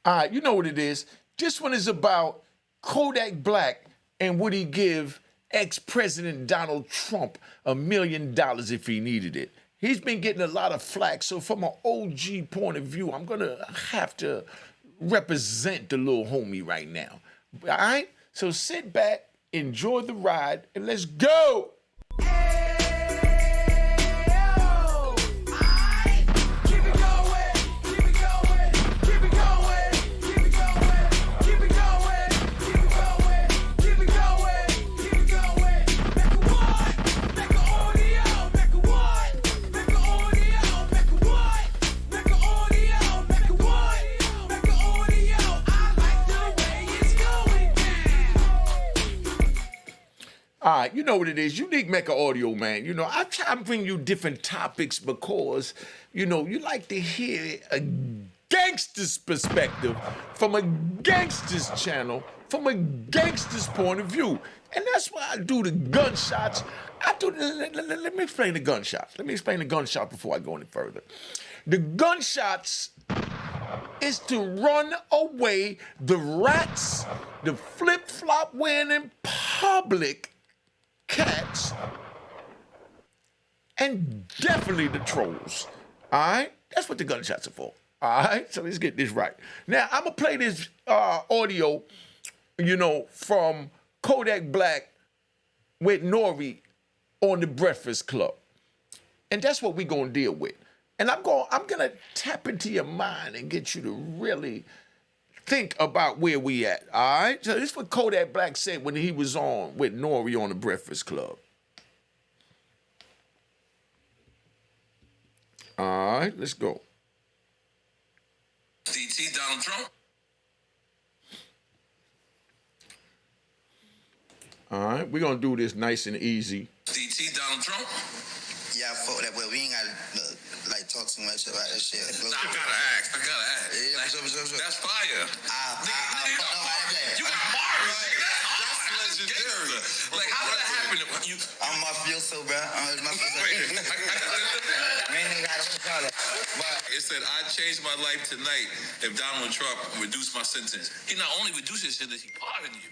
All right, you know what it is. This one is about Kodak Black and would he give ex-President Donald Trump $1 million if he needed it. He's been getting a lot of flack, so from an OG point of view, I'm going to have to represent the little homie right now. All right? So sit back, enjoy the ride, and let's go! All right, you know what it is. Unique Mecca Audio, man. You know, I try to bring you different topics because, you know, you like to hear a gangster's perspective from a gangster's channel, from a gangster's point of view. And that's why I do the gunshots. Let me explain the gunshots. Let me explain the gunshot before I go any further. The gunshots is to run away the rats, the flip-flop wearing in public cats, and definitely the trolls. All right? That's what the gunshots are for. All right? So let's get this right. Now, I'm going to play this audio, you know, from Kodak Black with Nori on The Breakfast Club. And that's what we're going to deal with. And I'm going to tap into your mind and get you to really think about where we at, all right? So this is what Kodak Black said when he was on with Nori on The Breakfast Club. All right, let's go. DT Donald Trump. All right, we're going to do this nice and easy. DT Donald Trump. Yeah, fuck that, but we ain't got to like talk too much about that shit. Nah, I gotta ask. Yeah, like, sure. That's fire. You got bars. That's legendary. Like, how did that happen? I'm mafioso, so bro. I'm mafioso. It said, I changed my life tonight if Donald Trump reduced my sentence. He not only reduced his sentence, he pardoned you.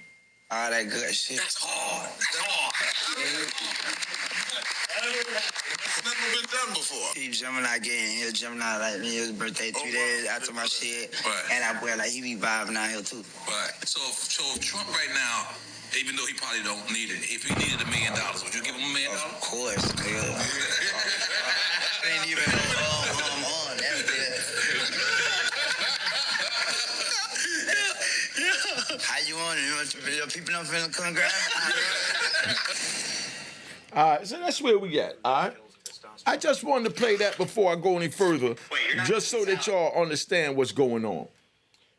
All that good shit. That's hard. It's never been done before. He Gemini gang. He a Gemini like me. His birthday 3 days after my shit. Right. And I boy like he be vibing out here too. Right. So Trump right now, even though he probably don't need it, if he needed $1 million, would you give him $1 million? Of course, nigga. Ain't even on that bit. How you on it? Your people don't feel come grab me. All right, so that's where we at, all right? I just wanted to play that before I go any further, just so that y'all understand what's going on.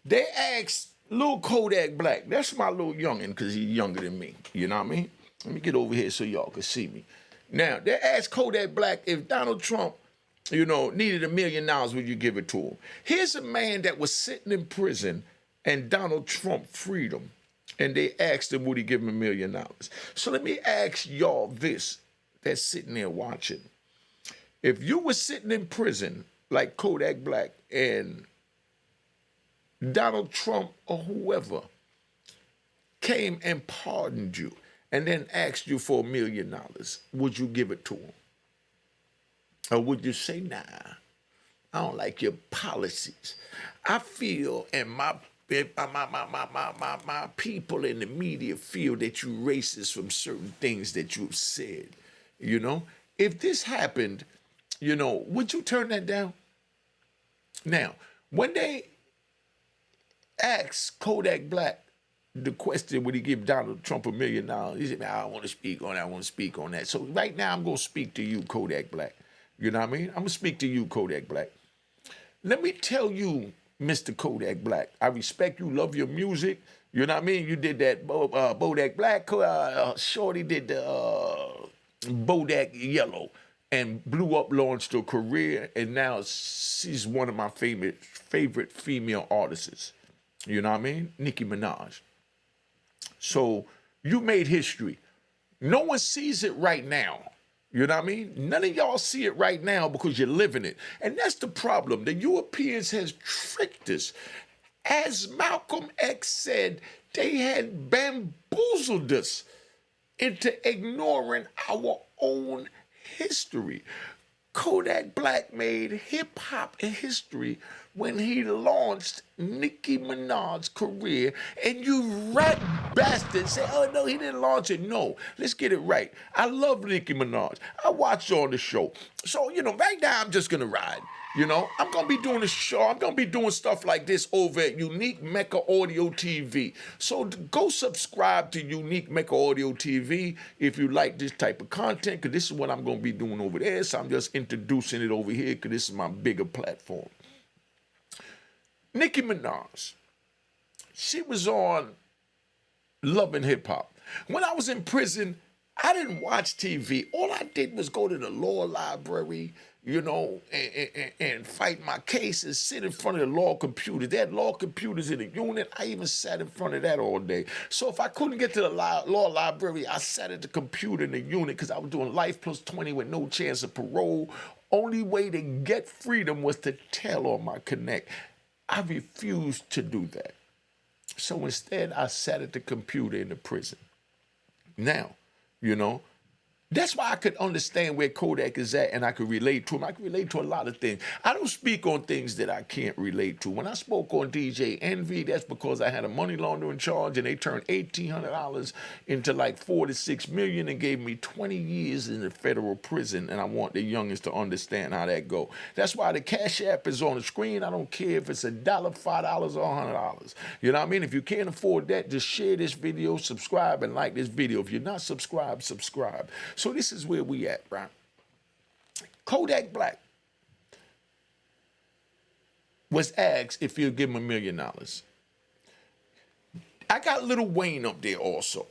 They asked Lil Kodak Black, that's my little youngin' because he's younger than me, you know what I mean? Let me get over here so y'all can see me. Now, they asked Kodak Black if Donald Trump, you know, needed $1 million, would you give it to him? Here's a man that was sitting in prison and Donald Trump freed him. And they asked him, would he give him $1 million? So let me ask y'all this, that's sitting there watching. If you were sitting in prison like Kodak Black and Donald Trump or whoever came and pardoned you and then asked you for $1 million, would you give it to him? Or would you say, nah, I don't like your policies. I feel, and my people in the media feel that you racist from certain things that you've said, you know? If this happened, you know, would you turn that down? Now, when they asked Kodak Black the question, would he give Donald Trump $1 million? He said, I don't want to speak on that, I want to speak on that. So right now, I'm going to speak to you, Kodak Black. You know what I mean? I'm going to speak to you, Kodak Black. Let me tell you, Mr. Kodak Black, I respect you, love your music. You know what I mean? You did that Bodak Black, Shorty did the Bodak Yellow and blew up, launched her career, and now she's one of my favorite female artists. You know what I mean? Nicki Minaj. So you made history. No one sees it right now. You know what I mean? None of y'all see it right now because you're living it. And that's the problem. The Europeans has tricked us. As Malcolm X said, they had bamboozled us into ignoring our own history. Kodak Black made hip hop history when he launched Nicki Minaj's career, and you rat bastards say, oh no, he didn't launch it. No, let's get it right. I love Nicki Minaj. I watched her on the show. So, right now I'm just gonna ride. I'm going to be doing a show. I'm going to be doing stuff like this over at Unique Mecca Audio TV. So go subscribe to Unique Mecca Audio TV if you like this type of content, because this is what I'm going to be doing over there. So I'm just introducing it over here because this is my bigger platform. Nicki Minaj, she was on Love and Hip Hop. When I was in prison, I didn't watch TV. All I did was go to the law library, and fight my cases, sit in front of the law computers. They had law computers in the unit. I even sat in front of that all day. So if I couldn't get to the law library, I sat at the computer in the unit because I was doing life plus 20 with no chance of parole. Only way to get freedom was to tell on my connect. I refused to do that. So instead, I sat at the computer in the prison. Now, that's why I could understand where Kodak is at, and I could relate to him. I could relate to a lot of things. I don't speak on things that I can't relate to. When I spoke on DJ Envy, that's because I had a money laundering charge, and they turned $1,800 into like $4 to $6 million and gave me 20 years in the federal prison, and I want the youngest to understand how that go. That's why the Cash App is on the screen. I don't care if it's $1, $5, or $100. You know what I mean? If you can't afford that, just share this video, subscribe, and like this video. If you're not subscribed, subscribe. So this is where we at, right? Kodak Black was asked if he'll give him $1 million. I got Lil Wayne up there also.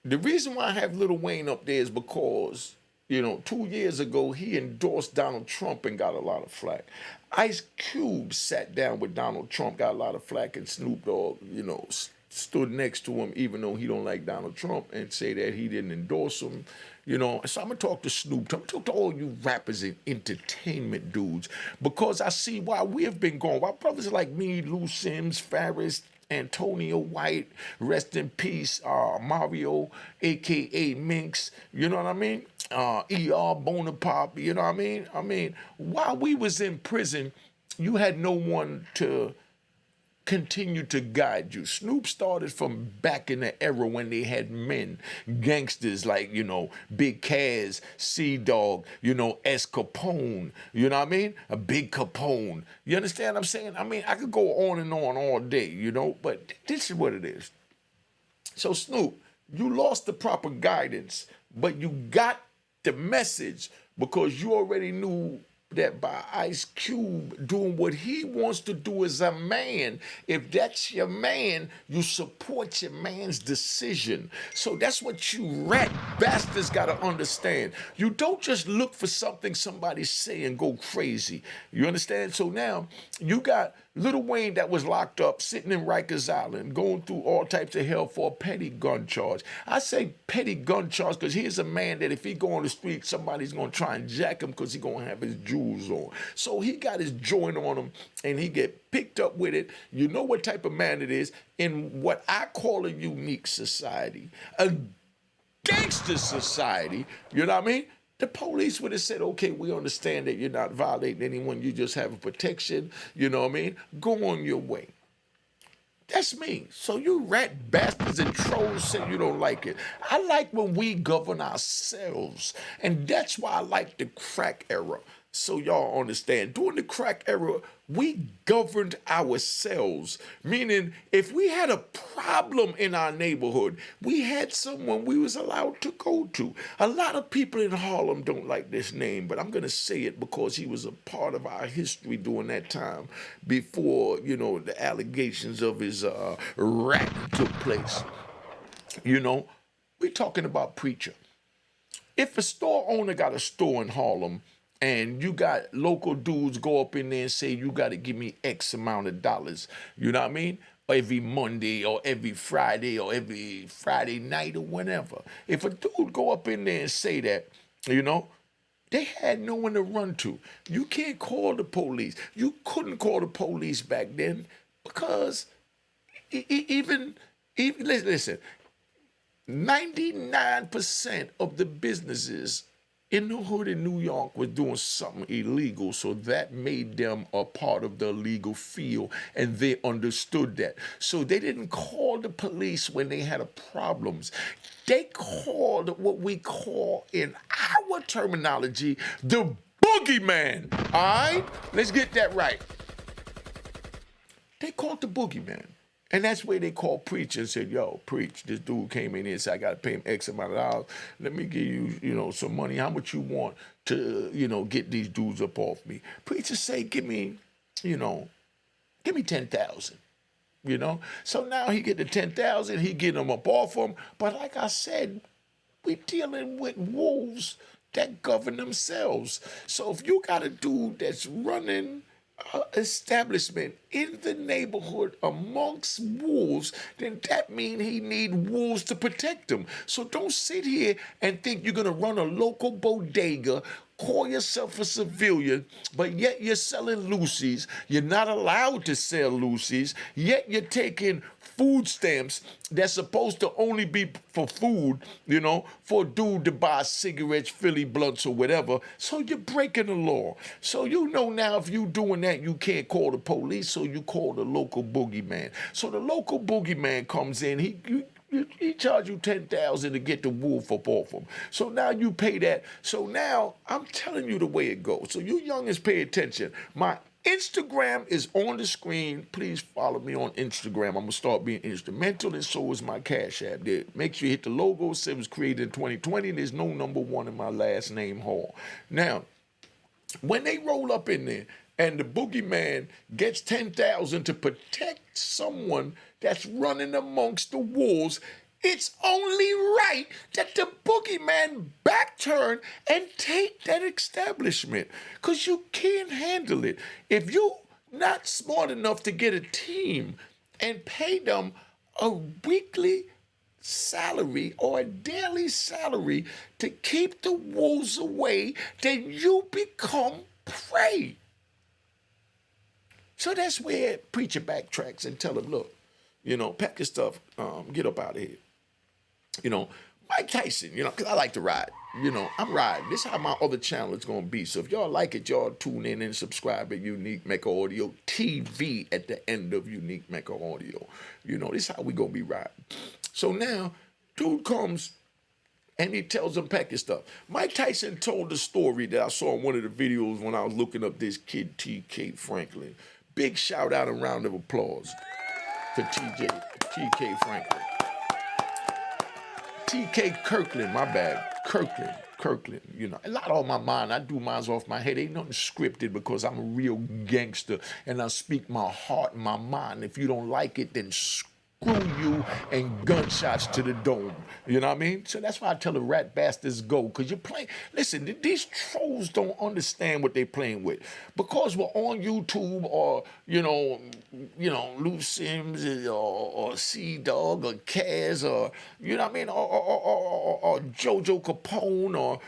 The reason why I have Lil Wayne up there is because, 2 years ago, he endorsed Donald Trump and got a lot of flack. Ice Cube sat down with Donald Trump, got a lot of flack, and Snoop Dogg, stood next to him, even though he don't like Donald Trump, and say that he didn't endorse him. So I'm going to talk to Snoop. I'm going to talk to all you rappers and entertainment dudes, because I see why we have been going. Why brothers like me, Lou Sims, Farris, Antonio White, rest in peace, Mario, a.k.a. Minx, you know what I mean? E.R. Bonaparte, you know what I mean? I mean, while we was in prison, you had no one to continue to guide you. Snoop started from back in the era when they had men, gangsters like, Big Kaz, C-Dog, S. Capone, you know what I mean? A Big Capone. You understand what I'm saying? I mean, I could go on and on all day, but this is what it is. So Snoop, you lost the proper guidance, but you got the message because you already knew that by Ice Cube doing what he wants to do as a man, if that's your man, you support your man's decision. So that's what you rat bastards got to understand. You don't just look for something somebody say and go crazy. You understand? So now you got Lil Wayne that was locked up, sitting in Rikers Island, going through all types of hell for a petty gun charge. I say petty gun charge because here's a man that if he go on the street, somebody's going to try and jack him because he's going to have his jewels on. So he got his joint on him, and he get picked up with it. You know what type of man it is in what I call a unique society, a gangster society, you know what I mean? The police would have said, okay, we understand that you're not violating anyone, you just have a protection, you know what I mean? Go on your way. That's me. So you rat bastards and trolls say you don't like it. I like when we govern ourselves. And that's why I like the crack era. So y'all understand, during the crack era, we governed ourselves. Meaning, if we had a problem in our neighborhood, we had someone we was allowed to go to. A lot of people in Harlem don't like this name, but I'm going to say it because he was a part of our history during that time before, the allegations of his rat took place. We're talking about Preacher. If a store owner got a store in Harlem, and you got local dudes go up in there and say, you got to give me X amount of dollars, you know what I mean? Every Monday or every Friday or every Friday night or whenever. If a dude go up in there and say that, they had no one to run to. You can't call the police. You couldn't call the police back then because even listen, 99% of the businesses in the hood in New York was doing something illegal, so that made them a part of the illegal field, and they understood that. So they didn't call the police when they had problems. They called what we call in our terminology the boogeyman. All right? Let's get that right. They called the boogeyman. And that's where they called preacher and said, yo, preach, this dude came in here and said, I got to pay him X amount of dollars. Let me give you, some money. How much you want to, get these dudes up off me? Preacher say, give me 10,000. So now he get the 10,000, he get them up off him. But like I said, we dealing with wolves that govern themselves. So if you got a dude that's running establishment in the neighborhood amongst wolves, then that means he need wolves to protect him. So don't sit here and think you're gonna run a local bodega, call yourself a civilian, but yet you're selling Lucy's. You're not allowed to sell Lucy's, yet you're taking food stamps that's supposed to only be for food, for a dude to buy cigarettes, Philly blunts, or whatever. So you're breaking the law. So now if you doing that, you can't call the police, so you call the local boogeyman. So the local boogeyman comes in, he charge you 10,000 to get the wolf up off him. So now you pay that. So now I'm telling you the way it goes. So you youngins pay attention. My Instagram is on the screen. Please follow me on Instagram. I'm going to start being instrumental, and so is my Cash App. There. Make sure you hit the logo. It was created in 2020. There's no number one in my last name hall. Now, when they roll up in there and the boogeyman gets 10,000 to protect someone that's running amongst the wolves, it's only right that the boogeyman back turn and take that establishment, because you can't handle it. If you're not smart enough to get a team and pay them a weekly salary or a daily salary to keep the wolves away, then you become prey. So that's where preacher backtracks and tell him, look, pack your stuff, get up out of here. Mike Tyson, because I like to ride. I'm riding. This is how my other channel is going to be. So if y'all like it, y'all tune in and subscribe at Unique Mecca Audio TV at the end of Unique Mecca Audio. This is how we going to be riding. So now, dude comes and he tells him, pack your stuff. Mike Tyson told the story that I saw in one of the videos when I was looking up this kid, TK Franklin. Big shout out and round of applause to TK Franklin. TK Kirkland, my bad. Kirkland, a lot on my mind. I do mine off my head. Ain't nothing scripted, because I'm a real gangster and I speak my heart and my mind. If you don't like it, then screw you and gunshots to the dome. You know what I mean? So that's why I tell the rat bastards go, because you're playing. Listen, these trolls don't understand what they're playing with. Because we're on YouTube or, Lou Sims or C-Dog or Kaz or, or Jojo Capone or,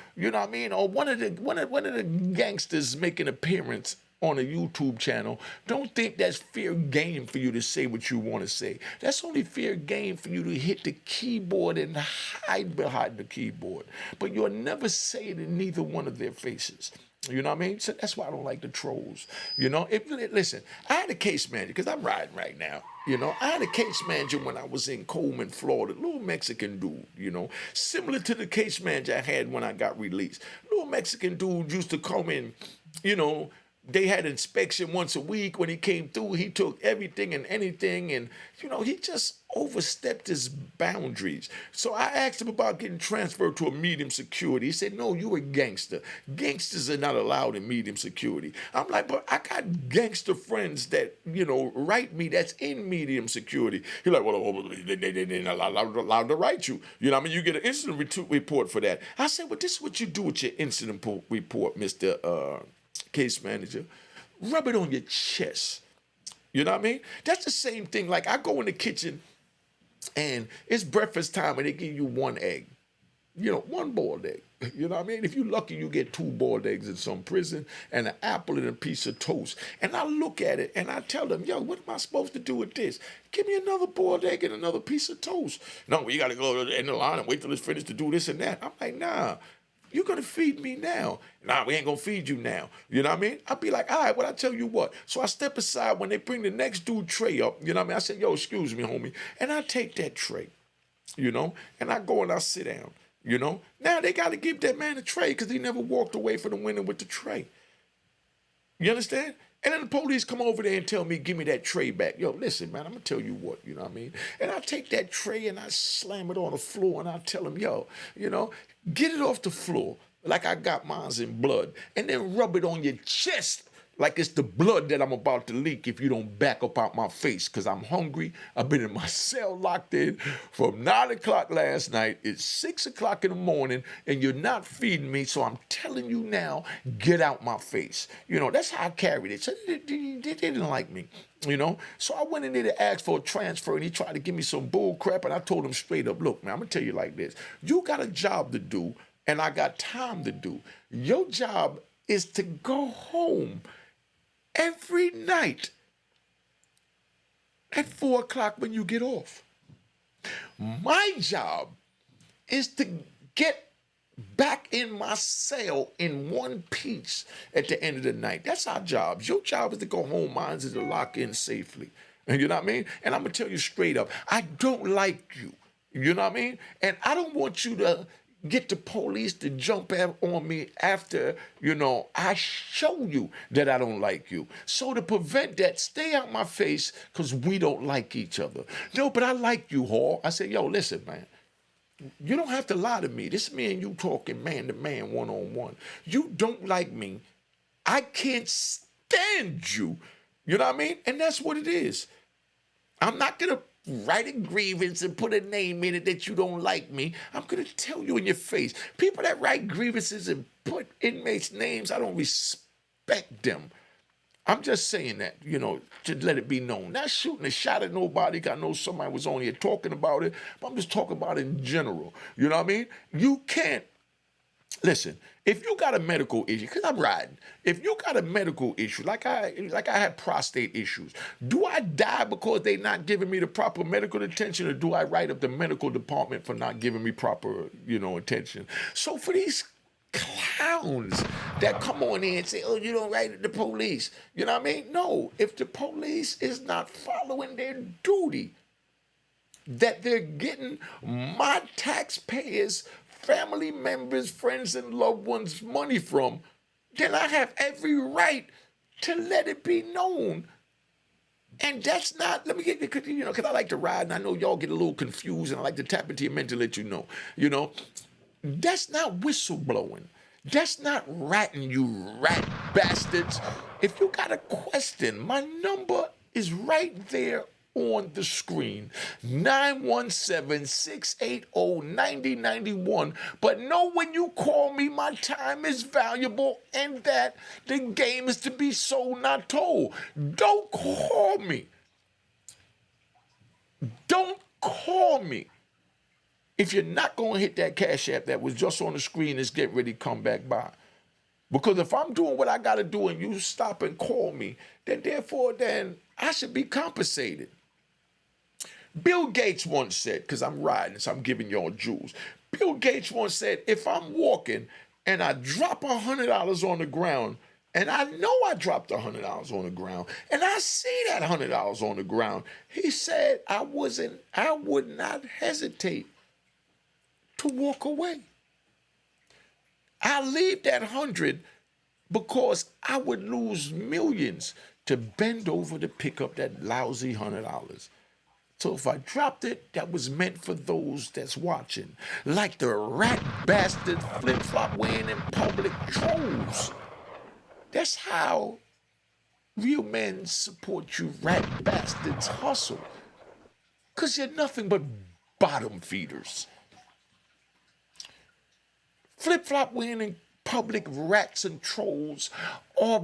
or one of the gangsters making an appearance on a YouTube channel. Don't think that's fair game for you to say what you want to say. That's only fair game for you to hit the keyboard and hide behind the keyboard. But you'll never say it in neither one of their faces. You know what I mean? So that's why I don't like the trolls. Listen, I had a case manager, because I'm riding right now. I had a case manager when I was in Coleman, Florida, little Mexican dude, similar to the case manager I had when I got released. Little Mexican dude used to come in, they had inspection once a week. When he came through, he took everything and anything, and he just overstepped his boundaries. So I asked him about getting transferred to a medium security. He said, no, you a gangster. Gangsters are not allowed in medium security. I'm like, but I got gangster friends that, write me that's in medium security. He's like, well, they're not allowed to write you. You know what I mean? You get an incident report for that. I said, well, this is what you do with your incident report, Mr. Case manager. Rub it on your chest. You know what I mean? That's the same thing. Like, I go in the kitchen and it's breakfast time and they give you one egg. One boiled egg. You know what I mean? If you're lucky, you get 2 boiled eggs in some prison and an apple and a piece of toast. And I look at it and I tell them, yo, what am I supposed to do with this? Give me another boiled egg and another piece of toast. No, well, you got to go to the end of the line and wait till it's finished to do this and that. I'm like, nah. You're going to feed me now. Nah, we ain't going to feed you now. You know what I mean? I'll be like, all right, well, I tell you what. So I step aside when they bring the next dude tray up. You know what I mean? I say, yo, excuse me, homie. And I take that tray, you know, and I go and I sit down, you know. Now they got to give that man a tray because he never walked away from the window with the tray. You understand? And then the police come over there and tell me, give me that tray back. Yo, listen, man, I'm going to tell you what, you know what I mean? And I take that tray and I slam it on the floor and I tell them, yo, you know, get it off the floor like I got mine in blood and then rub it on your chest like it's the blood that I'm about to leak if you don't back up out my face because I'm hungry. I've been in my cell locked in from 9 o'clock last night. It's 6 o'clock in the morning and you're not feeding me. So I'm telling you now, get out my face. You know, that's how I carried it. So they didn't like me, you know. So I went in there to ask for a transfer and he tried to give me some bull crap. And I told him straight up, look, man, I'm going to tell you like this. You got a job to do and I got time to do. Your job is to go home every night at 4 o'clock when you get off. My job is to get back in my cell in one piece at the end of the night. That's our job. Your job is to go home. Mine is to lock in safely. And you know what I mean? And I'm going to tell you straight up, I don't like you. You know what I mean? And I don't want you to get the police to jump on me after, you know, I show you that I don't like you. So to prevent that, stay out my face because we don't like each other. No, but I like you, Hall. I said, yo, listen, man. You don't have to lie to me. This is me and you talking man to man, one-on-one. You don't like me. I can't stand you. You know what I mean? And that's what it is. I'm not going to write a grievance and put a name in it that you don't like me. I'm going to tell you in your face. People that write grievances and put inmates' names, I don't respect them. I'm just saying that, you know, to let it be known. Not shooting a shot at nobody. I know somebody was on here talking about it, but I'm just talking about it in general. You know what I mean? You can't. Listen, if you got a medical issue, because I'm riding, if you got a medical issue, like I had prostate issues, do I die because they not giving me the proper medical attention, or do I write up the medical department for not giving me proper, you know, attention? So for these clowns that come on in and say, oh, you don't write the police, you know what I mean? No, if the police is not following their duty, that they're getting my taxpayers, family members, friends, and loved ones money from, then I have every right to let it be known. And that's not, let me get, you know, because I like to ride, and I know y'all get a little confused, and I like to tap into your mental to let you know, that's not whistleblowing. That's not ratting, you rat bastards. If you got a question, my number is right there on the screen, 917-680-9091. But know when you call me, my time is valuable and that the game is to be sold, not told. Don't call me. Don't call me. If you're not going to hit that Cash App that was just on the screen, it's getting ready to come back by. Because if I'm doing what I got to do and you stop and call me, then therefore I should be compensated. Bill Gates once said, because I'm riding, so I'm giving y'all jewels. Bill Gates once said, if I'm walking and I drop $100 on the ground, and I know I dropped $100 on the ground, and I see that $100 on the ground, he said I would not hesitate to walk away. I leave that 100 because I would lose millions to bend over to pick up that lousy $100. So if I dropped it, that was meant for those that's watching. Like the rat bastard flip-flop wearing in public trolls. That's how real men support you rat bastards hustle. Because you're nothing but bottom feeders. Flip-flop wearing in public rats and trolls are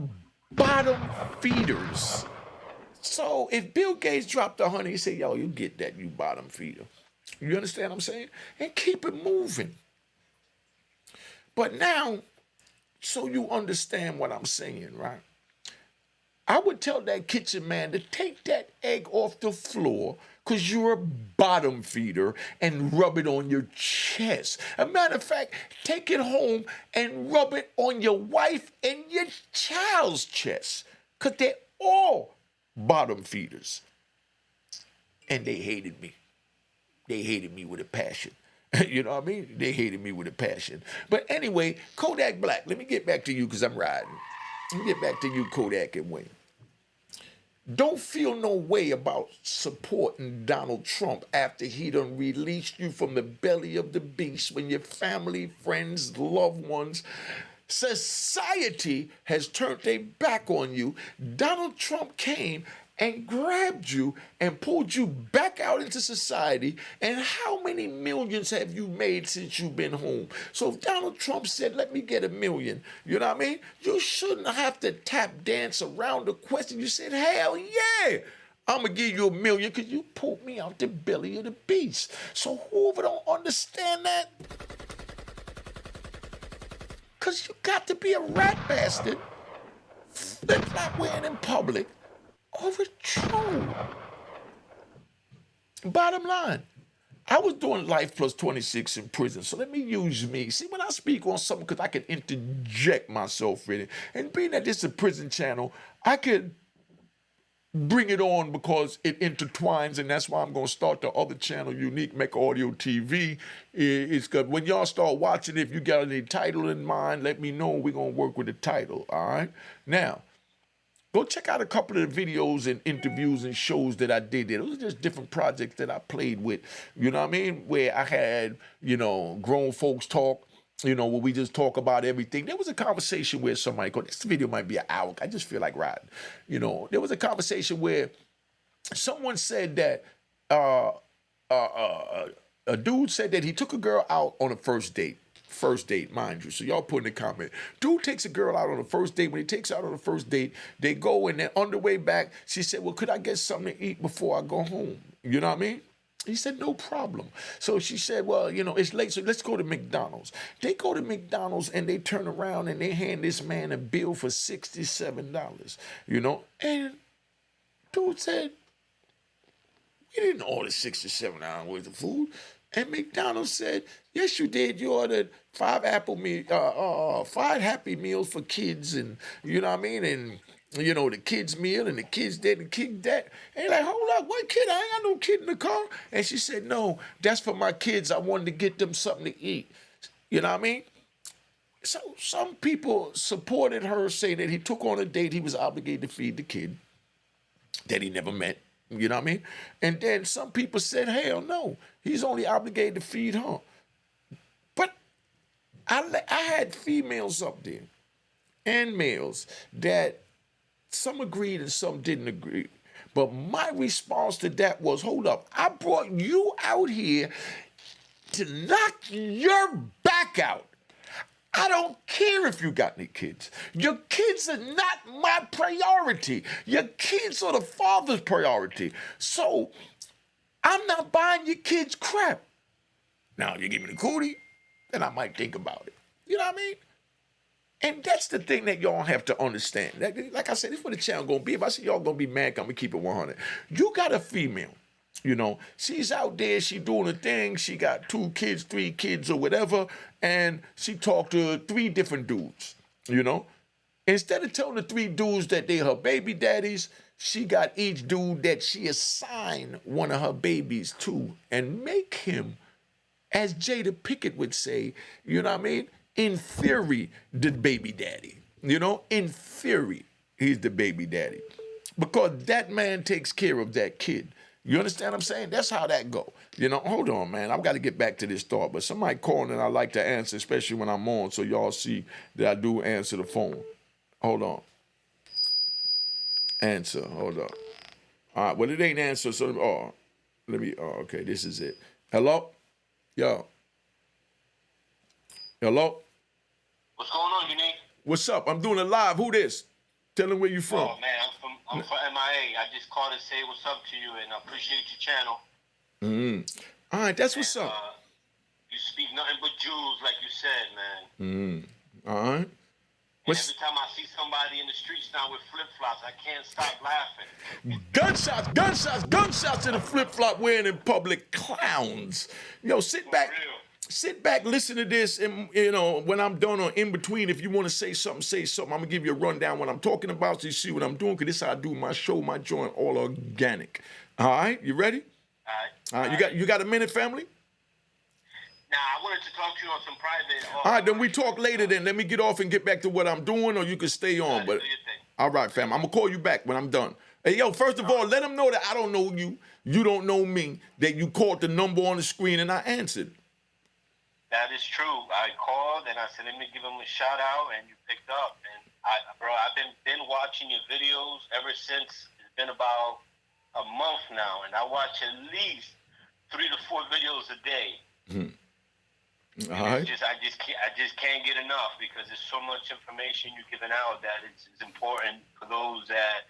bottom feeders. So if Bill Gates dropped 100, he said, yo, you get that, you bottom feeder. You understand what I'm saying? And keep it moving. But now, so you understand what I'm saying, right? I would tell that kitchen man to take that egg off the floor because you're a bottom feeder and rub it on your chest. A matter of fact, take it home and rub it on your wife and your child's chest because they're all bottom feeders. And they hated me. They hated me with a passion. You know what I mean? They hated me with a passion. But anyway, Kodak Black, let me get back to you because I'm riding. Let me get back to you, Kodak and Wayne. Don't feel no way about supporting Donald Trump after he done released you from the belly of the beast when your family, friends, loved ones, society has turned their back on you. Donald Trump came and grabbed you and pulled you back out into society. And how many millions have you made since you've been home? So if Donald Trump said, let me get $1 million, you know what I mean? You shouldn't have to tap dance around the question. You said, hell yeah, I'm going to give you $1 million because you pulled me out the belly of the beast. So whoever don't understand that, because you got to be a rat bastard, flip-flop wearing in public, over troll. Bottom line, I was doing life plus 26 in prison, so let me use me. See, when I speak on something, because I can interject myself in it, and being that this is a prison channel, I could bring it on because it intertwines, and that's why I'm going to start the other channel, Unique Mecca Audio TV. It's good. When y'all start watching, if you got any title in mind, let me know. We're going to work with the title, all right? Now, go check out a couple of the videos and interviews and shows that I did there. Those are just different projects that I played with, you know what I mean? Where I had, grown folks talk, where we just talk about everything. There was a conversation where somebody goes, this video might be an hour. I just feel like riding. There was a conversation where someone said that a dude said that he took a girl out on a first date. First date, mind you. So y'all put in the comment. Dude takes a girl out on the first date. When he takes her out on the first date, they go and then on the way back, she said, well, could I get something to eat before I go home? You know what I mean? He said, no problem. So she said, well, it's late, so let's go to McDonald's. They go to McDonald's and they turn around and they hand this man a bill for $67, And dude said, we didn't order $67 worth of food. And McDonald's said, yes, you did. You ordered 5 Happy Meals for kids, and you know what I mean? And the kids' meal and the kids' that and kid that. And like, hold up, what kid? I ain't got no kid in the car. And she said, no, that's for my kids. I wanted to get them something to eat. You know what I mean? So some people supported her, saying that he took on a date, he was obligated to feed the kid that he never met. You know what I mean? And then some people said, hell no, he's only obligated to feed her. But I had females up there and males that some agreed and some didn't agree. But my response to that was, hold up, I brought you out here to knock your back out. I don't care if you got any kids. Your kids are not my priority. Your kids are the father's priority. So I'm not buying your kids crap. Now, you give me the cootie, then I might think about it. You know what I mean? And that's the thing that y'all have to understand. Like I said, this is what the channel going to be. If I see y'all going to be mad, I'm going to keep it 100. You got a female. She's out there, she doing a thing, she got 2 kids, 3 kids or whatever, and she talked to 3 different dudes, Instead of telling the 3 dudes that they her baby daddies, she got each dude that she assigned one of her babies to and make him, as Jada Pickett would say, you know what I mean? In theory, the baby daddy. In theory, he's the baby daddy. Because that man takes care of that kid. You understand what I'm saying? That's how that go. Hold on, man. I've got to get back to this thought. But somebody calling and I like to answer, especially when I'm on, so y'all see that I do answer the phone. Hold on. Answer. Hold on. All right. Well, it ain't answer, so okay, this is it. Hello? Yo. Hello? What's going on, Unique? What's up? I'm doing it live. Who this? Tell them where you from. Oh, man, I'm from MIA. I just called to say what's up to you, and I appreciate your channel. All right, that's what's up. You speak nothing but jewels, like you said, man. All right. And every time I see somebody in the streets now with flip-flops, I can't stop laughing. Gunshots, gunshots, gunshots to the flip-flop wearing in public clowns. Yo, sit back. real. Sit back, listen to this, and when I'm done or in between, if you want to say something, say something. I'm gonna give you a rundown what I'm talking about so you see what I'm doing, because this is how I do my show, my joint, all organic. All right, you ready? All right. All right, you got a minute, family? Now, I wanted to talk to you on some private. All right, then we talk later then. Let me get off and get back to what I'm doing, or you can stay on. But do your thing. all right, fam, I'm gonna call you back when I'm done. Hey, yo, first of all, let them know that I don't know you, you don't know me, that you called the number on the screen and I answered. That is true. I called and I said, let me give him a shout out, and you picked up. And I've been watching your videos ever since. It's been about a month now, and I watch at least 3 to 4 videos a day. All right. I just can't get enough, because there's so much information you're giving out that it's important for those that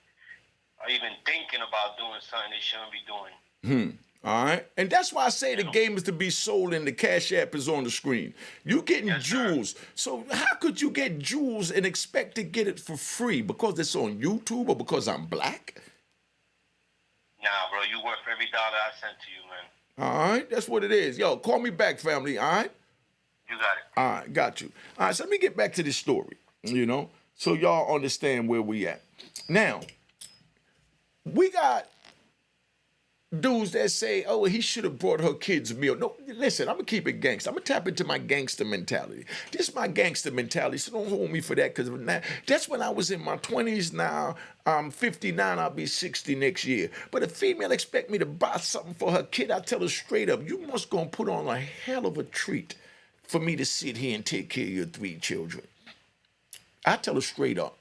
are even thinking about doing something they shouldn't be doing. All right. And that's why I say the game is to be sold and the Cash App is on the screen. You getting jewels. So how could you get jewels and expect to get it for free? Because it's on YouTube or because I'm black? Nah, bro, you worth every dollar I sent to you, man. All right. That's what it is. Yo, call me back, family. All right. You got it. All right. Got you. All right. So let me get back to this story, so y'all understand where we at. Now, we got dudes that say, oh, he should have brought her kids a meal. No, listen, I'm going to keep it gangster. I'm going to tap into my gangster mentality. This is my gangster mentality, so don't hold me for that, because that's when I was in my 20s. Now I'm 59, I'll be 60 next year. But a female expect me to buy something for her kid, I tell her straight up, you must go and put on a hell of a treat for me to sit here and take care of your 3 children. I tell her straight up.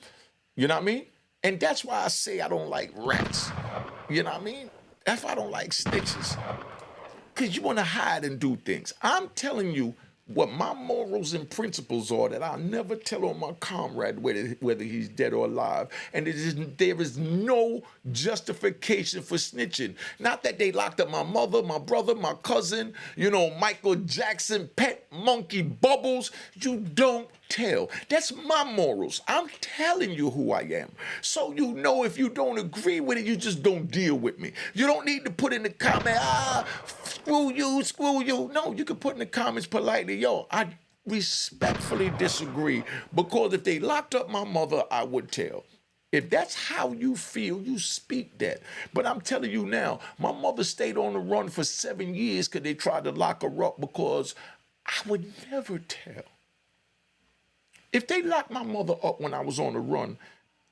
You know what I mean? And that's why I say I don't like rats. You know what I mean? That's why I don't like snitches. Because you want to hide and do things. I'm telling you what my morals and principles are, that I'll never tell on my comrade whether he's dead or alive. And there is no justification for snitching. Not that they locked up my mother, my brother, my cousin, Michael Jackson, Pet Monkey Bubbles. You don't tell. That's my morals. I'm telling you who I am. So if you don't agree with it, you just don't deal with me. You don't need to put in the comment, screw you. No, you can put in the comments politely, yo, I respectfully disagree, because if they locked up my mother, I would tell. If that's how you feel, you speak that. But I'm telling you now, my mother stayed on the run for 7 years because they tried to lock her up, because I would never tell. If they locked my mother up when I was on the run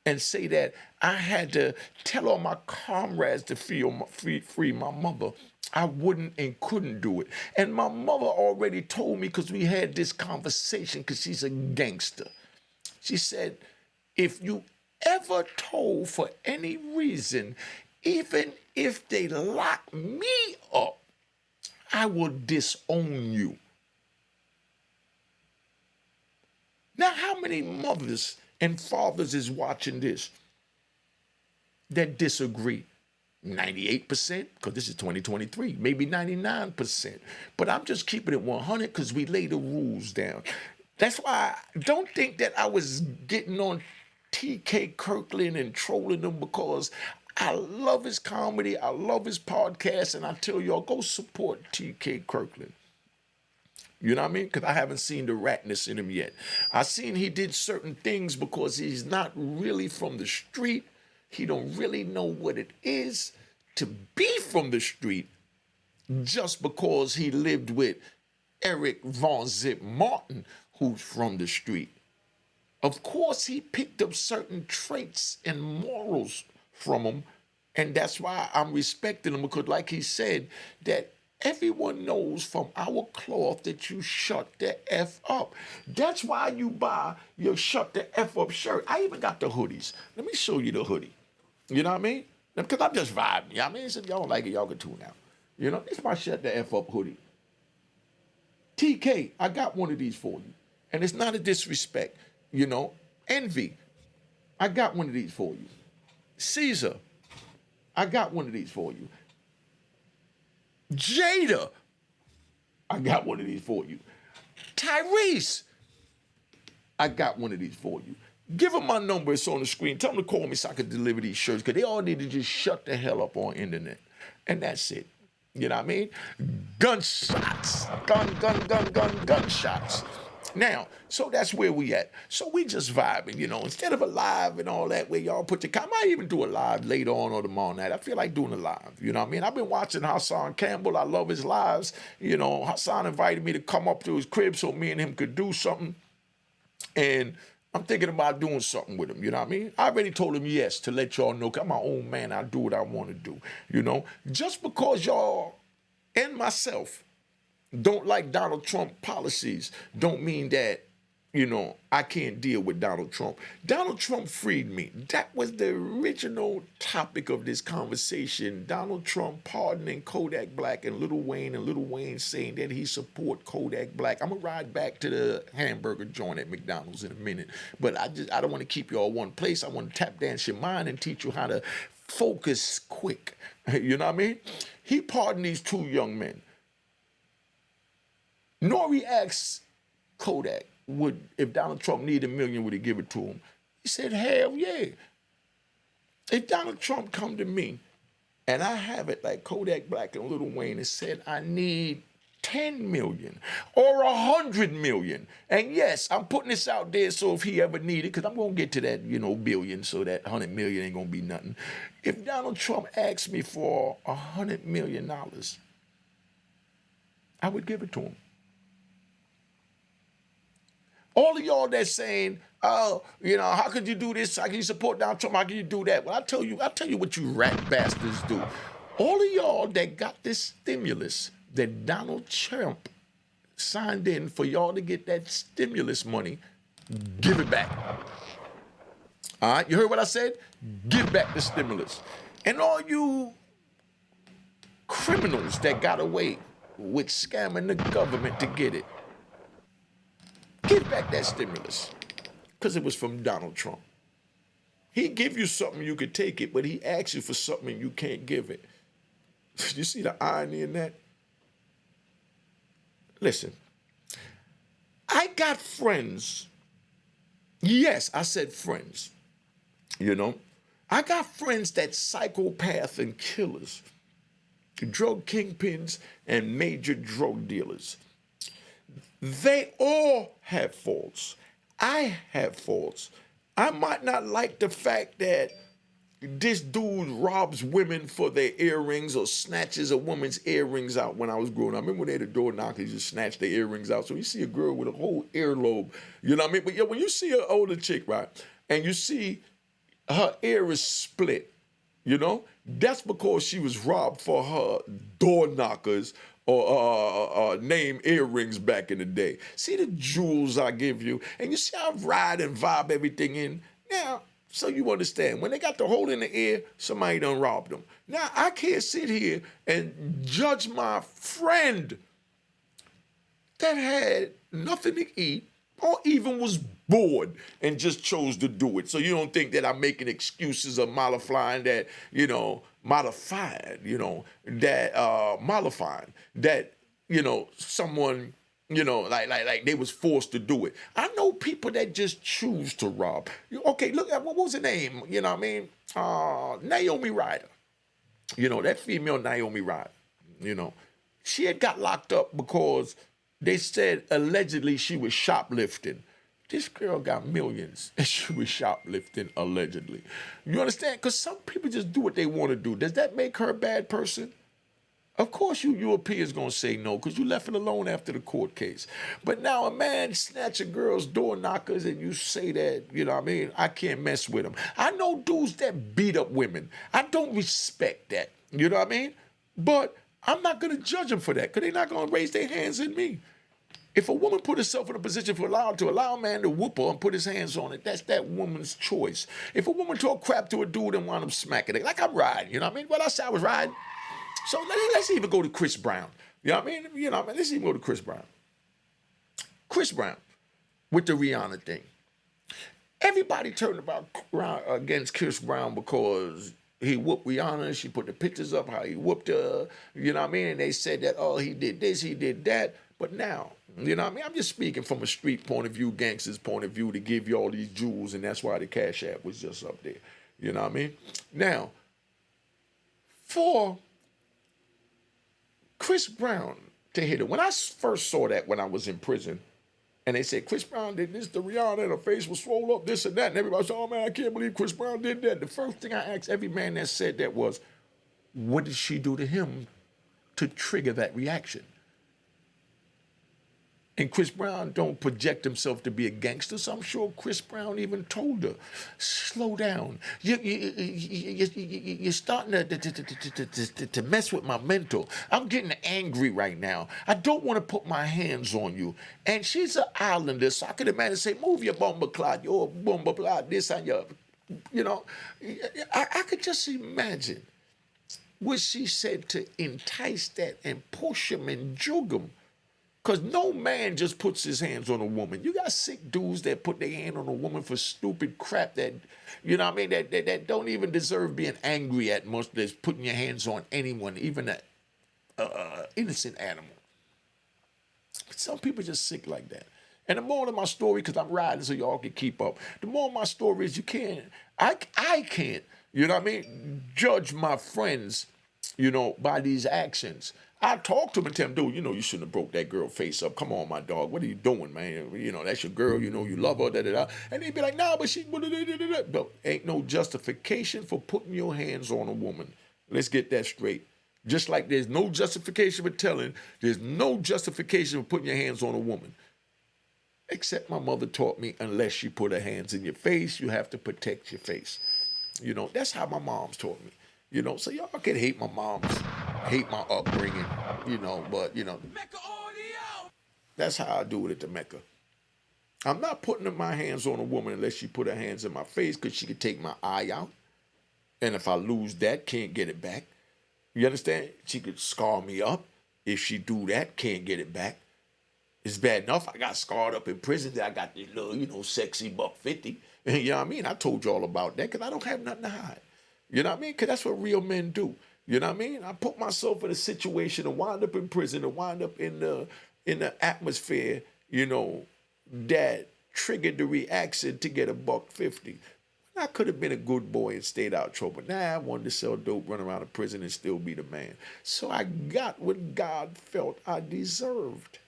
and say that I had to tell all my comrades to free my mother, I wouldn't and couldn't do it. And my mother already told me, because we had this conversation, because she's a gangster. She said, if you ever told for any reason, even if they lock me up, I will disown you. Now, how many mothers and fathers is watching this that disagree? 98%, because this is 2023, maybe 99%. But I'm just keeping it 100 because we lay the rules down. That's why I don't think that I was getting on TK Kirkland and trolling him, because I love his comedy, I love his podcast, and I tell y'all, go support TK Kirkland. You know what I mean? Because I haven't seen the ratness in him yet. I seen he did certain things because he's not really from the street. He don't really know what it is to be from the street, just because he lived with Eric Von Zip Martin, who's from the street. Of course, he picked up certain traits and morals from him, and that's why I'm respecting him, because like he said, that everyone knows from our cloth that you shut the F up. That's why you buy your shut the F up shirt. I even got the hoodies. Let me show you the hoodie. You know what I mean? Because I'm just vibing. You know what I mean? So if y'all don't like it, y'all can tune out. This is my shut the F up hoodie. TK, I got one of these for you. And it's not a disrespect. Envy, I got one of these for you. Caesar, I got one of these for you. Jada, I got one of these for you. Tyrese, I got one of these for you. Give them my number. It's on the screen. Tell them to call me so I can deliver these shirts because they all need to just shut the hell up on internet. And that's it. You know what I mean? Gunshots. Gunshots. Now, so that's where we at. So we just vibing, you know, instead of a live and all that where y'all put I might even do a live later on or tomorrow night. I feel like doing a live, you know what I mean? I've been watching Hassan Campbell. I love his lives. You know, Hassan invited me to come up to his crib so me and him could do something. And I'm thinking about doing something with him, you know what I mean? I already told him yes to let y'all know, 'cause I'm my own man. I do what I want to do, you know? Just because y'all and myself don't like Donald Trump policies don't mean that, you know, I can't deal with Donald Trump. Donald Trump freed me. That was the original topic of this conversation. Donald Trump pardoning Kodak Black and Lil Wayne saying that he support Kodak Black. I'm gonna ride back to the hamburger joint at McDonald's in a minute, but I don't want to keep you all one place. I want to tap dance your mind and teach you how to focus quick. You know what I mean? He pardoned these two young men. Nori asked Kodak, if Donald Trump needed $1 million, would he give it to him? He said, hell yeah. If Donald Trump come to me and I have it like Kodak Black and Lil Wayne and said, I need 10 million or 100 million. And yes, I'm putting this out there so if he ever needed, because I'm going to get to that, you know, billion, so that 100 million ain't going to be nothing. If Donald Trump asked me for $100 million, I would give it to him. All of y'all that's saying, oh, you know, how could you do this? How can you support Donald Trump? How can you do that? Well, I'll tell you what you rat bastards do. All of y'all that got this stimulus that Donald Trump signed in for y'all to get that stimulus money, give it back. All right, you heard what I said? Give back the stimulus. And all you criminals that got away with scamming the government to get it, give back that stimulus, because it was from Donald Trump. He give you something, you could take it, but he asks you for something and you can't give it. You see the irony in that? Listen, I got friends. Yes, I said friends. You know, I got friends that psychopath and killers, drug kingpins and major drug dealers. They all have faults. I have faults. I might not like the fact that this dude robs women for their earrings or snatches a woman's earrings out when I was growing up. I remember when they had the door knockers, just snatch their earrings out. So you see a girl with a whole earlobe, you know what I mean? But yeah, when you see an older chick, right, and you see her ear is split, you know, that's because she was robbed for her door knockers or name earrings back in the day. See the jewels I give you, and you see I ride and vibe everything in. Now, so you understand, when they got the hole in the ear, somebody done robbed them. Now, I can't sit here and judge my friend that had nothing to eat or even was bored and just chose to do it. So you don't think that I'm making excuses or mollifying that, you know, mollifying that, you know, someone, you know, like they was forced to do it. I know people that just choose to rob. Okay, look at what was her name? You know what I mean? Naomi Ryder. You know, that female Naomi Ryder, you know, she had got locked up because they said allegedly she was shoplifting. This girl got millions and she was shoplifting allegedly. You understand? Because some people just do what they want to do. Does that make her a bad person? Of course you Europeans going to say no because you left it alone after the court case. But now a man snatch a girl's door knockers and you say that, you know what I mean, I can't mess with him. I know dudes that beat up women. I don't respect that. You know what I mean? But I'm not going to judge them for that because they're not going to raise their hands at me. If a woman put herself in a position to allow a man to whoop her and put his hands on it, that's that woman's choice. If a woman talk crap to a dude and want him smacking it, like I'm riding, you know what I mean? Well, I said I was riding. So let's even go to Chris Brown. You know what I mean? You know what I mean? Let's even go to Chris Brown. Chris Brown with the Rihanna thing. Everybody turned about against Chris Brown because he whooped Rihanna. She put the pictures up how he whooped her. You know what I mean? And they said that, oh, he did this, he did that. But now, you know what I mean? I'm just speaking from a street point of view, gangster's point of view, to give you all these jewels, and that's why the Cash App was just up there. You know what I mean? Now, for Chris Brown to hit it, when I first saw that when I was in prison, and they said, Chris Brown did this to Rihanna, and her face was swole up, this and that. And everybody said, oh, man, I can't believe Chris Brown did that. The first thing I asked every man that said that was, what did she do to him to trigger that reaction? And Chris Brown don't project himself to be a gangster, so I'm sure Chris Brown even told her, slow down. You're starting to mess with my mental. I'm getting angry right now. I don't want to put my hands on you. And she's an islander, so I could imagine say, move your bumper clot, your bumper clot, this and your, you know. I could just imagine what she said to entice that and push him and jug him. Because no man just puts his hands on a woman. You got sick dudes that put their hand on a woman for stupid crap that, you know what I mean, that don't even deserve being angry at much. That's putting your hands on anyone, even an innocent animal. Some people just sick like that. And the moral of my story, because I'm riding so y'all can keep up, the moral of my story is I can't, you know what I mean, judge my friends, you know, by these actions. I talk to him and tell him, dude, you know, you shouldn't have broke that girl face up. Come on, my dog. What are you doing, man? You know, that's your girl. You know, you love her, da-da-da. And they'd be like, nah, but she, da-da-da-da-da. But ain't no justification for putting your hands on a woman. Let's get that straight. Just like there's no justification for telling, there's no justification for putting your hands on a woman. Except my mother taught me, unless she put her hands in your face, you have to protect your face. You know, that's how my mom's taught me. You know, so y'all can hate my mom's, hate my upbringing, you know, but, you know, that's how I do it at the Mecca. I'm not putting my hands on a woman unless she put her hands in my face, because she could take my eye out. And if I lose that, can't get it back. You understand? She could scar me up. If she do that, can't get it back. It's bad enough I got scarred up in prison that I got this little, you know, sexy $150. You know what I mean? I told you all about that because I don't have nothing to hide. You know what I mean? Because that's what real men do. You know what I mean? I put myself in a situation to wind up in prison, to wind up in the atmosphere, you know, that triggered the reaction to get $150. I could have been a good boy and stayed out of trouble. Nah, I wanted to sell dope, run around the prison, and still be the man. So I got what God felt I deserved.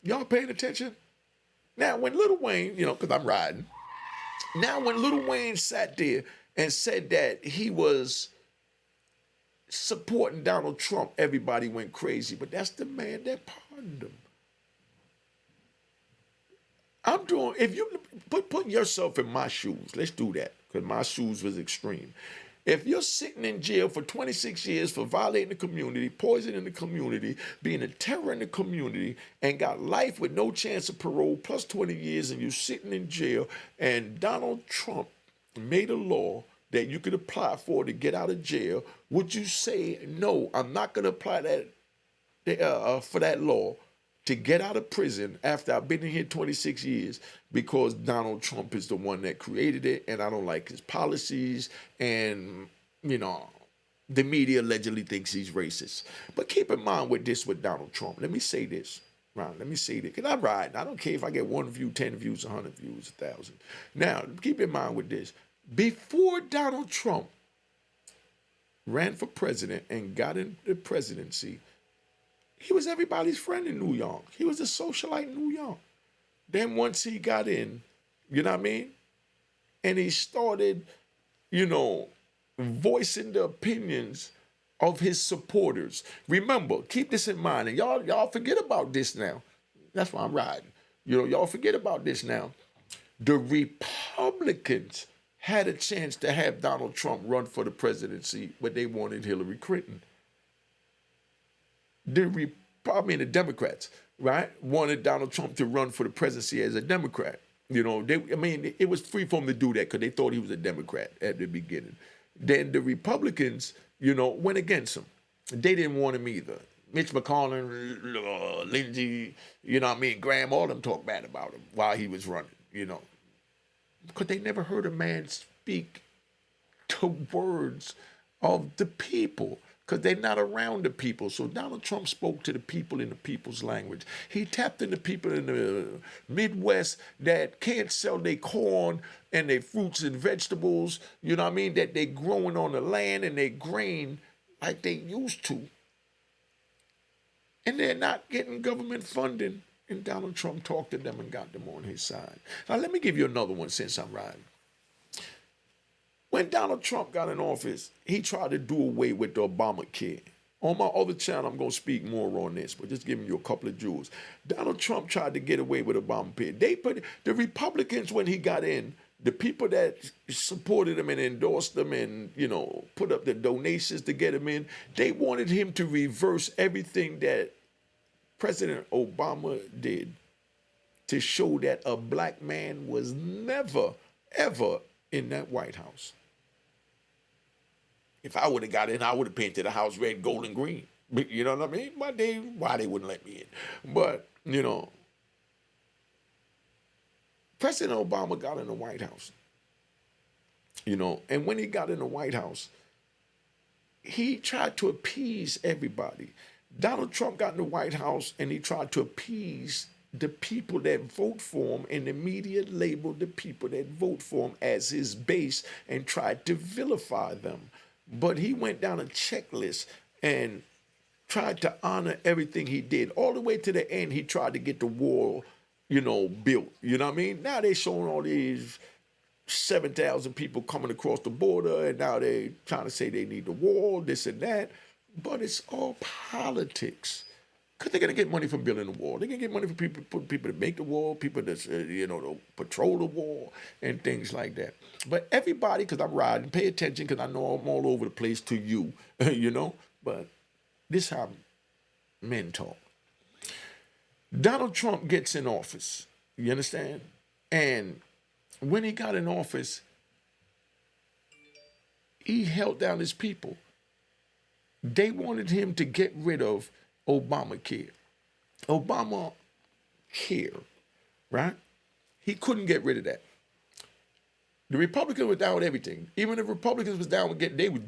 Y'all paying attention? Now, when Lil Wayne, you know, because I'm riding. Now, when Lil Wayne sat there and said that he was supporting Donald Trump, everybody went crazy. But that's the man that pardoned him. I'm doing, if you put yourself in my shoes, let's do that, because my shoes was extreme. If you're sitting in jail for 26 years for violating the community, poisoning the community, being a terror in the community, and got life with no chance of parole plus 20 years, and you're sitting in jail, and Donald Trump made a law that you could apply for to get out of jail, would you say, no, I'm not going to apply that for that law to get out of prison after I've been in here 26 years because Donald Trump is the one that created it and I don't like his policies and, you know, the media allegedly thinks he's racist. But keep in mind with Donald Trump. Let me say this, Ron. Let me say this. Because I'm riding. I don't care if I get 1 view, 10 views, 100 views, 1,000. Now, keep in mind with this. Before Donald Trump ran for president and got in the presidency, he was everybody's friend in New York. He was a socialite in New York. Then once he got in, you know what I mean? And he started, you know, voicing the opinions of his supporters. Remember, keep this in mind, and y'all forget about this now. That's why I'm riding. You know, y'all forget about this now. The Republicans had a chance to have Donald Trump run for the presidency, but they wanted Hillary Clinton. The Democrats, right, wanted Donald Trump to run for the presidency as a Democrat. You know, it was free for him to do that because they thought he was a Democrat at the beginning. Then the Republicans, you know, went against him. They didn't want him either. Mitch McConnell, Lindsey, you know what I mean, Graham, all of them talked bad about him while he was running, you know, because they never heard a man speak the words of the people because they're not around the people. So Donald Trump spoke to the people in the people's language. He tapped into people in the Midwest that can't sell their corn and their fruits and vegetables, you know what I mean, that they're growing on the land and their grain like they used to. And they're not getting government funding. And Donald Trump talked to them and got them on his side. Now, let me give you another one since I'm riding. When Donald Trump got in office, he tried to do away with the Obamacare. On my other channel, I'm going to speak more on this, but just giving you a couple of jewels. Donald Trump tried to get away with Obamacare. They put the Republicans, when he got in, the people that supported him and endorsed him and, you know, put up the donations to get him in, they wanted him to reverse everything that President Obama did to show that a black man was never, ever in that White House. If I would have got in, I would have painted the house red, gold, and green. You know what I mean? Why they wouldn't let me in? But, you know, President Obama got in the White House. You know, and when he got in the White House, he tried to appease everybody. Donald Trump got in the White House and he tried to appease the people that vote for him, and the media labeled the people that vote for him as his base and tried to vilify them. But he went down a checklist and tried to honor everything he did. All the way to the end, he tried to get the wall, you know, built. You know what I mean? Now they're showing all these 7,000 people coming across the border, and now they're trying to say they need the wall, this and that. But it's all politics. Because they're going to get money from building the wall. They're going to get money from people to make the wall, people that, you know, to patrol the wall and things like that. But everybody, because I'm riding, pay attention because I know I'm all over the place to you, you know. But this is how men talk. Donald Trump gets in office, you understand? And when he got in office, he held down his people. They wanted him to get rid of Obamacare. Obamacare, right? He couldn't get rid of that. The Republicans were down with everything. Even if Republicans was down with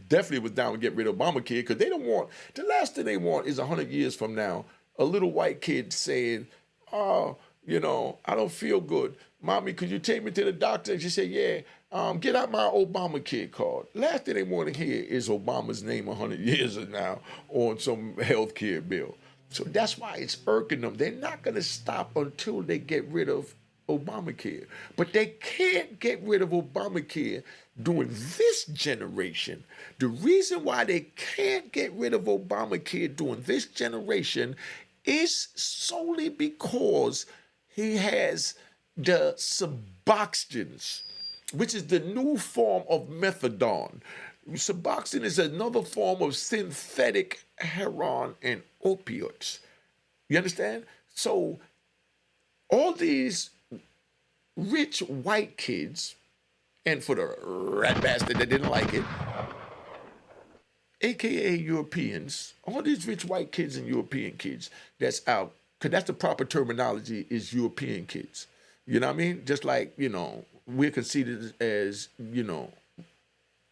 definitely was down with get rid of Obamacare because they don't want, the last thing they want is 100 years from now, a little white kid saying, oh, you know, I don't feel good. Mommy, could you take me to the doctor? And she said, yeah, get out my Obamacare card. Last thing they want to hear is Obama's name 100 years from now on some health care bill. So that's why it's irking them. They're not going to stop until they get rid of Obamacare. But they can't get rid of Obamacare during this generation. The reason why they can't get rid of Obamacare during this generation is solely because he has the Suboxones, which is the new form of methadone. Suboxone is another form of synthetic heroin and opioids. You understand? So all these rich white kids, and for the rat bastard that didn't like it, AKA Europeans, all these rich white kids and European kids that's out, because that's the proper terminology, is European kids. You know what I mean? Just like, you know, we're considered as, you know,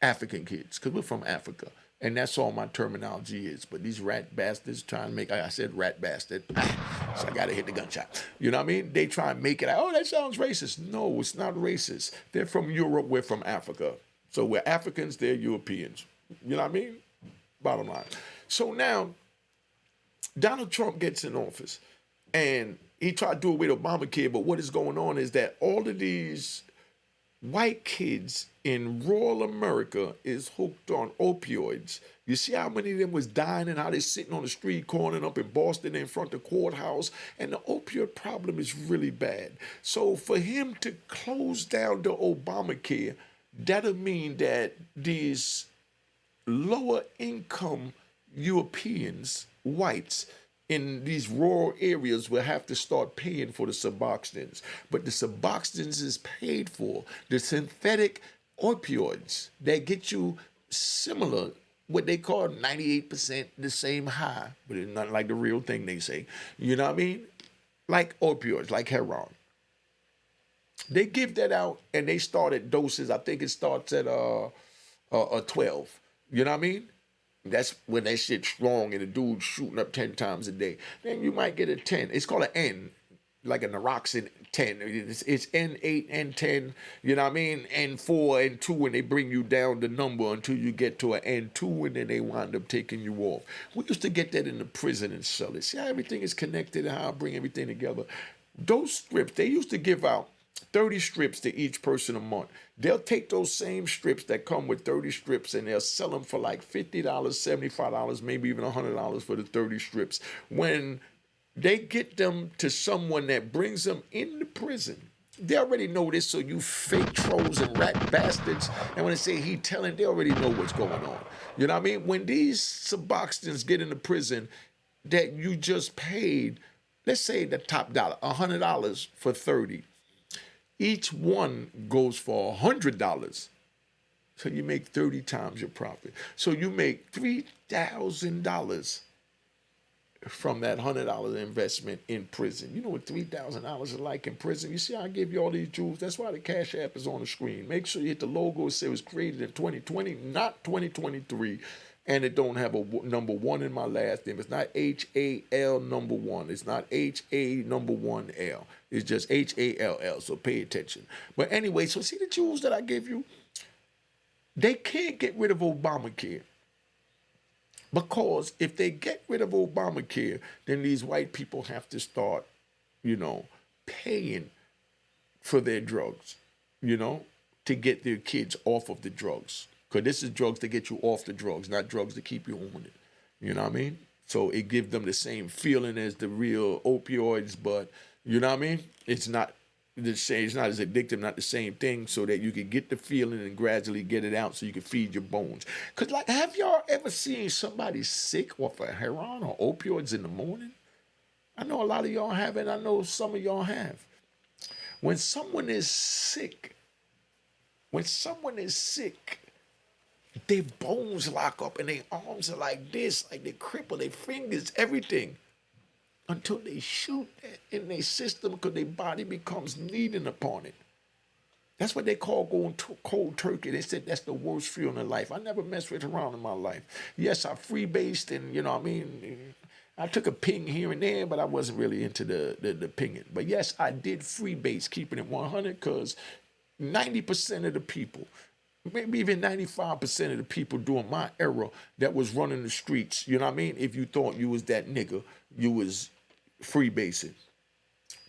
African kids, because we're from Africa. And that's all my terminology is. But these rat bastards trying to make, I said rat bastard, so I got to hit the gunshot. You know what I mean? They try and make it, oh, that sounds racist. No, it's not racist. They're from Europe, we're from Africa. So we're Africans, they're Europeans. You know what I mean? Bottom line. So now, Donald Trump gets in office, and he tried to do it with Obamacare, but what is going on is that all of these white kids in rural America is hooked on opioids. You see how many of them was dying and how they're sitting on the street corner up in Boston in front of the courthouse, and the opioid problem is really bad. So for him to close down the Obamacare, that'll mean that these lower income Europeans, whites, in these rural areas will have to start paying for the Suboxones. But the Suboxones is paid for. The synthetic opioids that get you similar, what they call 98% the same high, but it's not like the real thing they say. You know what I mean? Like opioids, like heroin. They give that out and they start at doses. I think it starts at or 12. You know what I mean? That's when that shit's strong and the dude's shooting up 10 times a day. Then you might get a 10. It's called an N, like a Naroxen 10. It's N8, N10, you know what I mean? N4, N2, and they bring you down the number until you get to an N2, and then they wind up taking you off. We used to get that in the prison and sell it. See how everything is connected and how I bring everything together? Those strips, they used to give out 30 strips to each person a month. They'll take those same strips that come with 30 strips and they'll sell them for like $50, $75, maybe even $100 for the 30 strips. When they get them to someone that brings them into prison, they already know this, so you fake trolls and rat bastards, and when they say he telling, they already know what's going on. You know what I mean? When these Suboxons get into prison that you just paid, let's say the top dollar, $100 for 30, each one goes for $100. So you make 30 times your profit. So you make $3,000 from that $100 investment in prison. You know what $3,000 is like in prison? You see how I give you all these jewels? That's why the Cash App is on the screen. Make sure you hit the logo. It says it was created in 2020, not 2023. And it don't have a number 1 in my last name. It's not H-A-L number 1. It's not H-A number 1-L. It's just H-A-L-L, so pay attention. But anyway, so see the jewels that I gave you? They can't get rid of Obamacare. Because if they get rid of Obamacare, then these white people have to start, paying for their drugs, to get their kids off of the drugs. Because this is drugs to get you off the drugs, not drugs to keep you on it. You know what I mean? So it gives them the same feeling as the real opioids, but you know what I mean? It's not the same, it's not as addictive, not the same thing, so that you can get the feeling and gradually get it out so you can feed your bones. Because, have y'all ever seen somebody sick off of heroin or opioids in the morning? I know a lot of y'all have, and I know some of y'all have. When someone is sick, their bones lock up and their arms are like this, like they cripple, their fingers, everything, until they shoot that in their system because their body becomes kneading upon it. That's what they call going cold turkey. They said that's the worst feeling in life. I never messed with around in my life. Yes, I freebased and, I took a ping here and there, but I wasn't really into the pinging. But yes, I did freebase, keeping it 100, because 90% of the people, maybe even 95% of the people during my era that was running the streets, you know what I mean? If you thought you was that nigga, you was freebasing.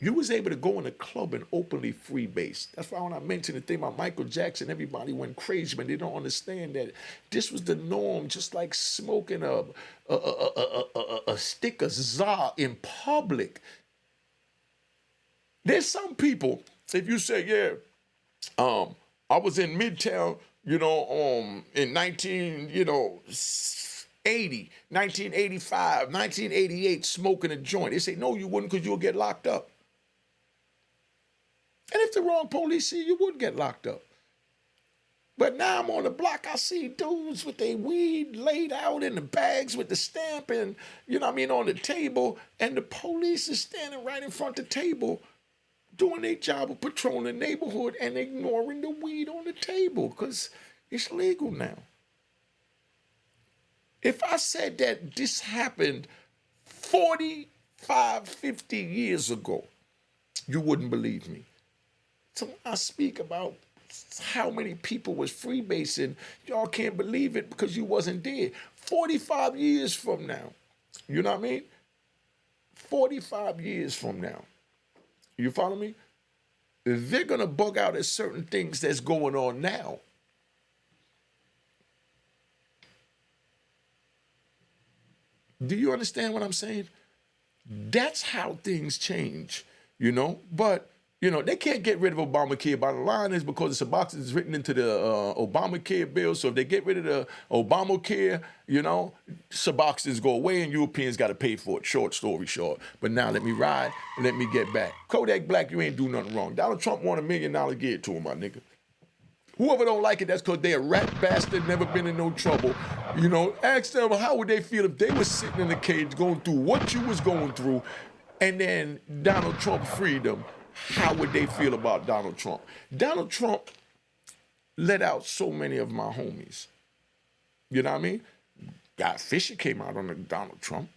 You was able to go in a club and openly freebase. That's why when I mentioned the thing about Michael Jackson, everybody went crazy, but they don't understand that this was the norm, just like smoking a stick of za in public. There's some people, if you say, yeah, I was in Midtown, in 1985, 1988, smoking a joint. They say, no, you wouldn't, because you'll get locked up. And if the wrong police see you, would get locked up. But now I'm on the block, I see dudes with their weed laid out in the bags with the stamp and, on the table, and the police is standing right in front of the table doing their job of patrolling the neighborhood and ignoring the weed on the table because it's legal now. If I said that this happened 45, 50 years ago, you wouldn't believe me. So I speak about how many people was freebasing. Y'all can't believe it because you wasn't there. 45 years from now, you know what I mean? 45 years from now, you follow me? They're going to bug out at certain things that's going on now. Do you understand what I'm saying? That's how things change, But, they can't get rid of Obamacare. Bottom line is because the Suboxone is written into the Obamacare bill. So if they get rid of the Obamacare, Suboxones go away and Europeans got to pay for it. Short story short. But now let me ride and let me get back. Kodak Black, you ain't do nothing wrong. Donald Trump won $1 million, give it to him, my nigga. Whoever don't like it, that's because they a rat bastard, never been in no trouble. Ask them how would they feel if they was sitting in the cage going through what you was going through, and then Donald Trump freed them. How would they feel about Donald Trump? Donald Trump let out so many of my homies. You know what I mean? Guy Fisher came out under Donald Trump.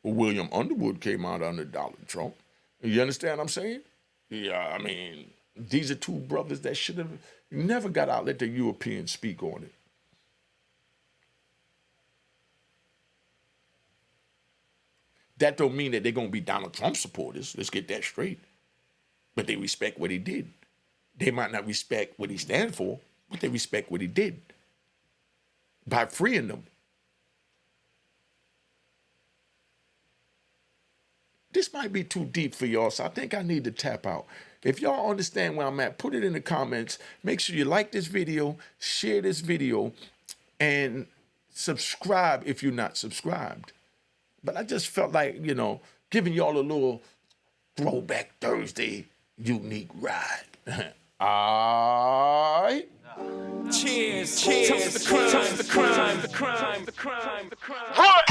William Underwood came out under Donald Trump. You understand what I'm saying? Yeah, I mean, these are two brothers that should have never got out, let the Europeans speak on it. That don't mean that they're going to be Donald Trump supporters. Let's get that straight. But they respect what he did. They might not respect what he stands for, but they respect what he did by freeing them. This might be too deep for y'all, so I think I need to tap out. If y'all understand where I'm at, put it in the comments. Make sure you like this video, share this video, and subscribe if you're not subscribed. But I just felt like, you know, giving y'all a little Throwback Thursday unique ride. All right. Cheers. Toast the crime. Toast the crime. The crime. The crime. The crime. What?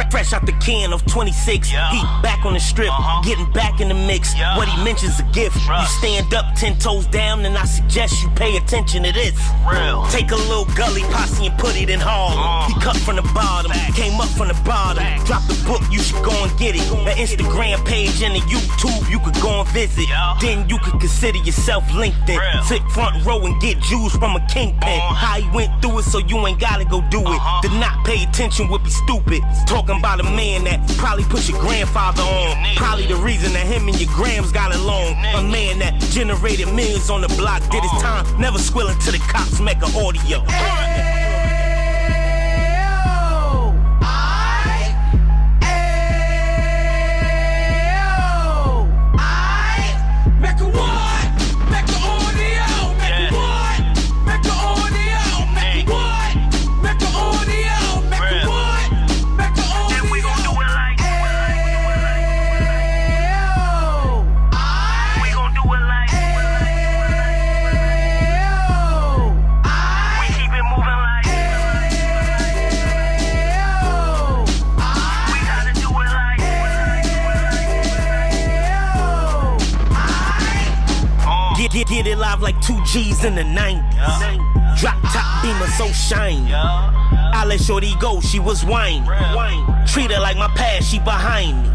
Fresh out the can of 26, he back on the strip, getting back in the mix. What he mentions a gift. You stand up 10 toes down, and I suggest you pay attention to this. Real. Take a little gully posse and put it in Harlem. He cut from the bottom, came up from the bottom. Drop the book, you should go and get it. The Instagram page and the YouTube, you could go and visit. Then you could consider yourself LinkedIn. Sit front row and get Jews from a kingpin. How he went through it, so you ain't gotta go do it. To not pay attention would be stupid. Talking about a man that probably put your grandfather on. Probably the reason that him and your grams got along. A man that generated millions on the block, did his time, never squilling to the cops, Mecca audio. Get it live like 2 G's in the 90s. Drop top beamer so shiny. I let shorty go, she was whining. Treat her like my past, she behind me.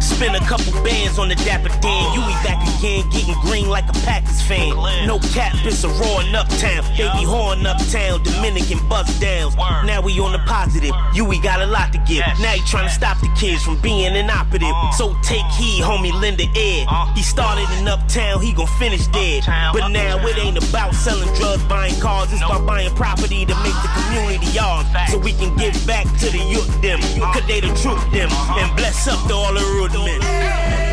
Spend a couple bands on the Dapper Dan. You be back again, getting green like a Packers fan. No cap, it's a roaring uptown. They be horn uptown, Dominican bust downs. Now we on the positive, we got a lot to give. Now he trying to stop the kids from being inoperative. So take heed, homie, lend the air. He started in uptown, he gon' finish dead. But now it ain't about selling drugs, buying cars. It's about buying property to make the community ours. So we can give back to the youth them. Cause they the truth them. And bless up to all the road men.